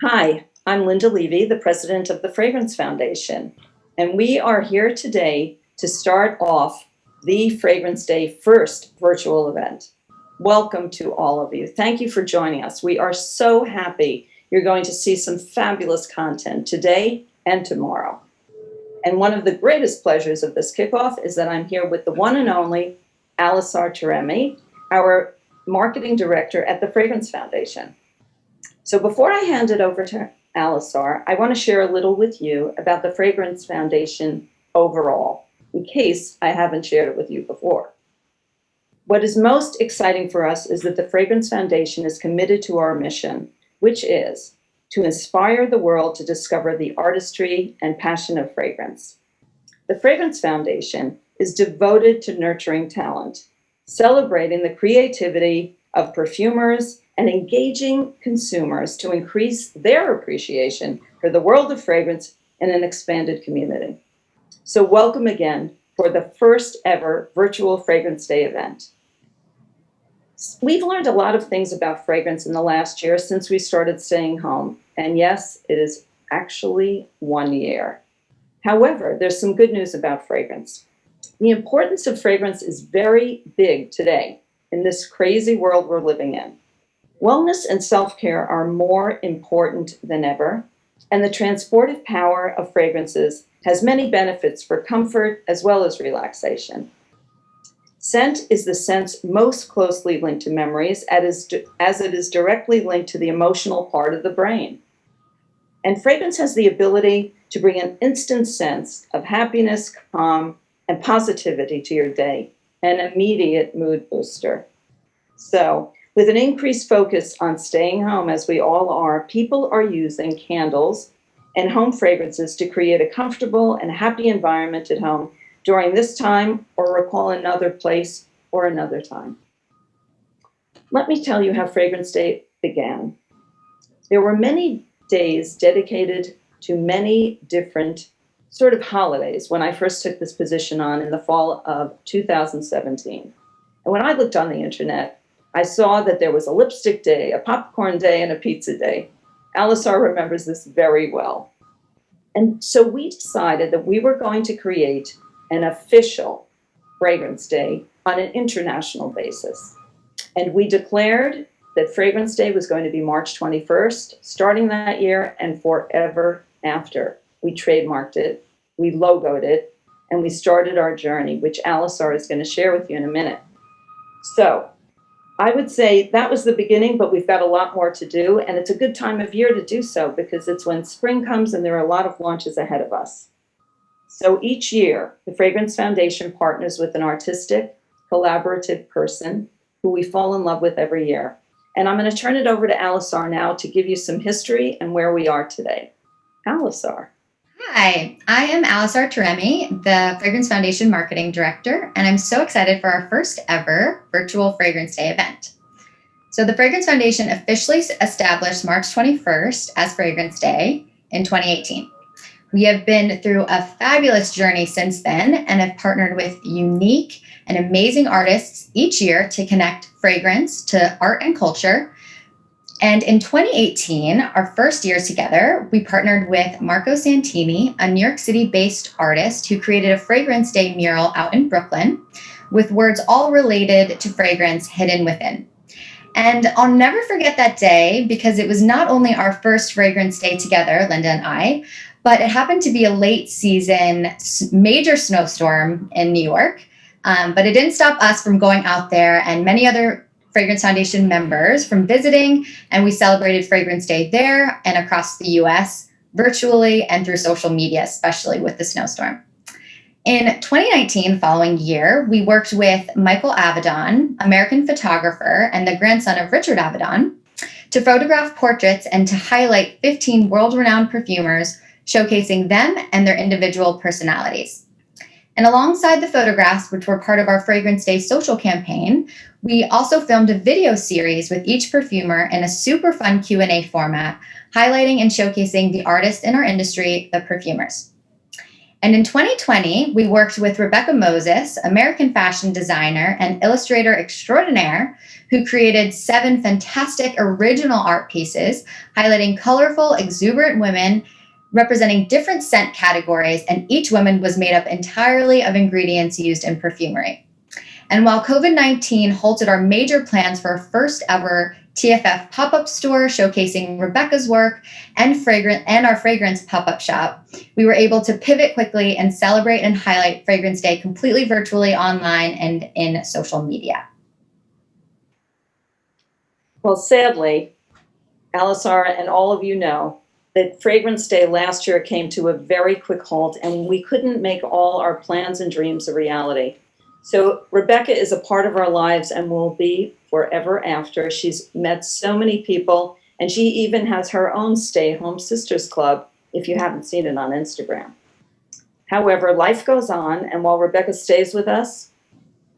Hi, I'm Linda Levy, the president of the Fragrance Foundation, and we are here today to start off the Fragrance Day first virtual event. Welcome to all of you. Thank you for joining us. We are so happy you're going to see some fabulous content today and tomorrow. And one of the greatest pleasures of this kickoff is that I'm here with the one and only Alissar Taremi, our marketing director at the Fragrance Foundation. So before I hand it over to Alissar, I want to share a little with you about the Fragrance Foundation overall, in case I haven't shared it with you before. What is most exciting for us is that the Fragrance Foundation is committed to our mission, which is to inspire the world to discover the artistry and passion of fragrance. The Fragrance Foundation is devoted to nurturing talent, celebrating the creativity of perfumers, and engaging consumers to increase their appreciation for the world of fragrance in an expanded community. So welcome again for the first ever virtual Fragrance Day event. We've learned a lot of things about fragrance in the last year since we started staying home. And yes, it is actually 1 year. However, there's some good news about fragrance. The importance of fragrance is very big today in this crazy world we're living in. Wellness and self-care are more important than ever, and the transportive power of fragrances has many benefits for comfort as well as relaxation. Scent is the sense most closely linked to memories, as it is directly linked to the emotional part of the brain. And fragrance has the ability to bring an instant sense of happiness, calm, and positivity to your day, an immediate mood booster. So, with an increased focus on staying home, as we all are, people are using candles and home fragrances to create a comfortable and happy environment at home during this time, or recall another place or another time. Let me tell you how Fragrance Day began. There were many days dedicated to many different sort of holidays when I first took this position on in the fall of 2017. And when I looked on the internet, I saw that there was a lipstick day, a popcorn day, and a pizza day. Alissar remembers this very well. And so we decided that we were going to create an official Fragrance Day on an international basis. And we declared that Fragrance Day was going to be March 21st, starting that year and forever after. We trademarked it, we logoed it, and we started our journey, which Alissar is going to share with you in a minute. So, I would say that was the beginning, but we've got a lot more to do, and it's a good time of year to do so because it's when spring comes and there are a lot of launches ahead of us. So each year, the Fragrance Foundation partners with an artistic, collaborative person who we fall in love with every year. And I'm going to turn it over to Alissar now to give you some history and where we are today. Alissar. Hi, I am Alissar Taremi, the Fragrance Foundation Marketing Director, and I'm so excited for our first ever virtual Fragrance Day event. So the Fragrance Foundation officially established March 21st as Fragrance Day in 2018. We have been through a fabulous journey since then and have partnered with unique and amazing artists each year to connect fragrance to art and culture. And in 2018, our first year together, we partnered with Marco Santini, a New York City-based artist who created a Fragrance Day mural out in Brooklyn with words all related to fragrance hidden within. And I'll never forget that day because it was not only our first Fragrance Day together, Linda and I, but it happened to be a late season major snowstorm in New York. But it didn't stop us from going out there and many other Fragrance Foundation members from visiting, and we celebrated Fragrance Day there and across the US virtually and through social media, especially with the snowstorm. In 2019, following year, we worked with Michael Avedon, American photographer and the grandson of Richard Avedon, to photograph portraits and to highlight 15 world-renowned perfumers, showcasing them and their individual personalities. And alongside the photographs, which were part of our Fragrance Day social campaign, we also filmed a video series with each perfumer in a super fun Q&A format, highlighting and showcasing the artists in our industry, the perfumers. And in 2020, we worked with Rebecca Moses, American fashion designer and illustrator extraordinaire, who created 7 fantastic original art pieces highlighting colorful, exuberant women representing different scent categories, and each woman was made up entirely of ingredients used in perfumery. And while COVID-19 halted our major plans for our first ever TFF pop-up store showcasing Rebecca's work and our fragrance pop-up shop, we were able to pivot quickly and celebrate and highlight Fragrance Day completely virtually online and in social media. Well, sadly, Alissar and all of you know that Fragrance Day last year came to a very quick halt, and we couldn't make all our plans and dreams a reality. So Rebecca is a part of our lives and will be forever after. She's met so many people, and she even has her own Stay-Home Sisters Club, if you haven't seen it on Instagram. However, life goes on, and while Rebecca stays with us,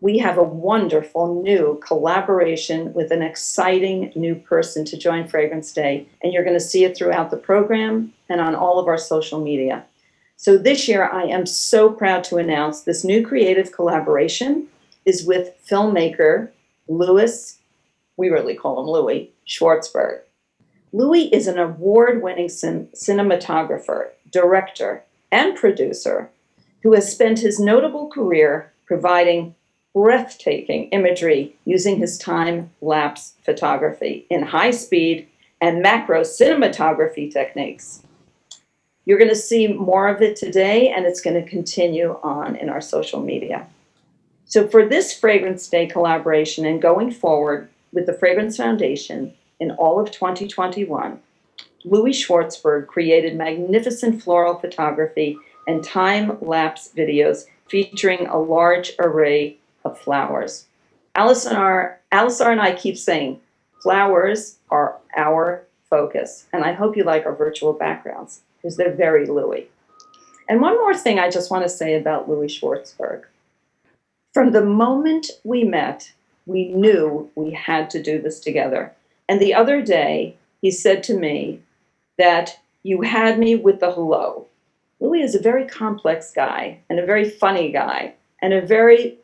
we have a wonderful new collaboration with an exciting new person to join Fragrance Day, and you're going to see it throughout the program and on all of our social media. So this year, I am so proud to announce this new creative collaboration is with filmmaker Louis, we really call him Louis, Schwartzberg. Louis is an award-winning cinematographer, director, and producer who has spent his notable career providing breathtaking imagery using his time-lapse photography in high-speed and macro cinematography techniques. You're going to see more of it today, and it's going to continue on in our social media. So for this Fragrance Day collaboration and going forward with the Fragrance Foundation in all of 2021, Louis Schwartzberg created magnificent floral photography and time-lapse videos featuring a large array of flowers. Alissar and I keep saying, flowers are our focus. And I hope you like our virtual backgrounds because they're very Louis. And one more thing I just want to say about Louis Schwartzberg. From the moment we met, we knew we had to do this together. And the other day, he said to me that you had me with the hello. Louis is a very complex guy and a very funny guy and a very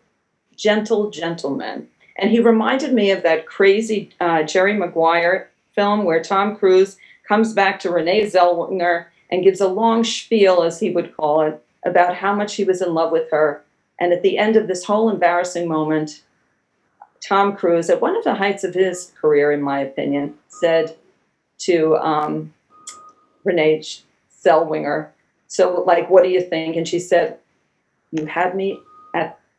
gentle gentleman. And he reminded me of that crazy Jerry Maguire film where Tom Cruise comes back to Renee Zellweger and gives a long spiel, as he would call it, about how much he was in love with her. And at the end of this whole embarrassing moment, Tom Cruise, at one of the heights of his career, in my opinion, said to Renee Zellweger, so like, what do you think? And she said, you had me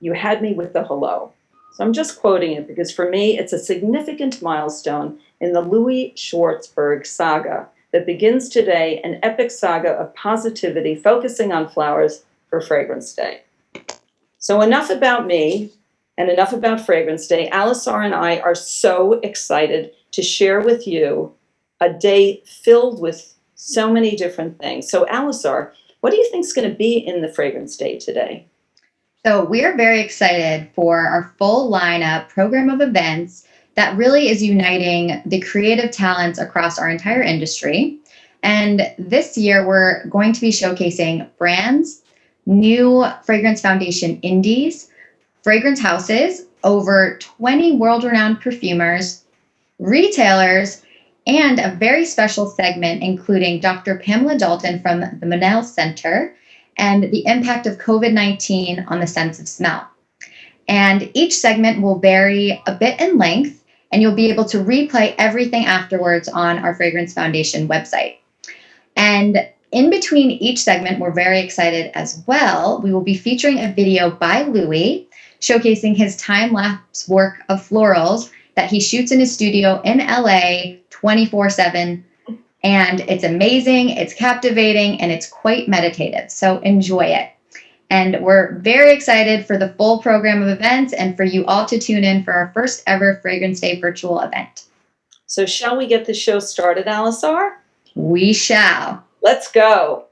with the hello. So I'm just quoting it because for me, it's a significant milestone in the Louis Schwartzberg saga that begins today, an epic saga of positivity focusing on flowers for Fragrance Day. So enough about me and enough about Fragrance Day. Alissar and I are so excited to share with you a day filled with so many different things. So Alissar, what do you think is going to be in the Fragrance Day today? So we are very excited for our full lineup program of events that really is uniting the creative talents across our entire industry. And this year, we're going to be showcasing brands, new Fragrance Foundation Indies, fragrance houses, over 20 world-renowned perfumers, retailers, and a very special segment including Dr. Pamela Dalton from the Monell Center and the impact of COVID-19 on the sense of smell. And each segment will vary a bit in length, and you'll be able to replay everything afterwards on our Fragrance Foundation website. And in between each segment, we're very excited as well. We will be featuring a video by Louis showcasing his time-lapse work of florals that he shoots in his studio in LA 24/7. And it's amazing, it's captivating, and it's quite meditative. So enjoy it. And we're very excited for the full program of events and for you all to tune in for our first ever Fragrance Day virtual event. So shall we get the show started, Alissar? We shall. Let's go.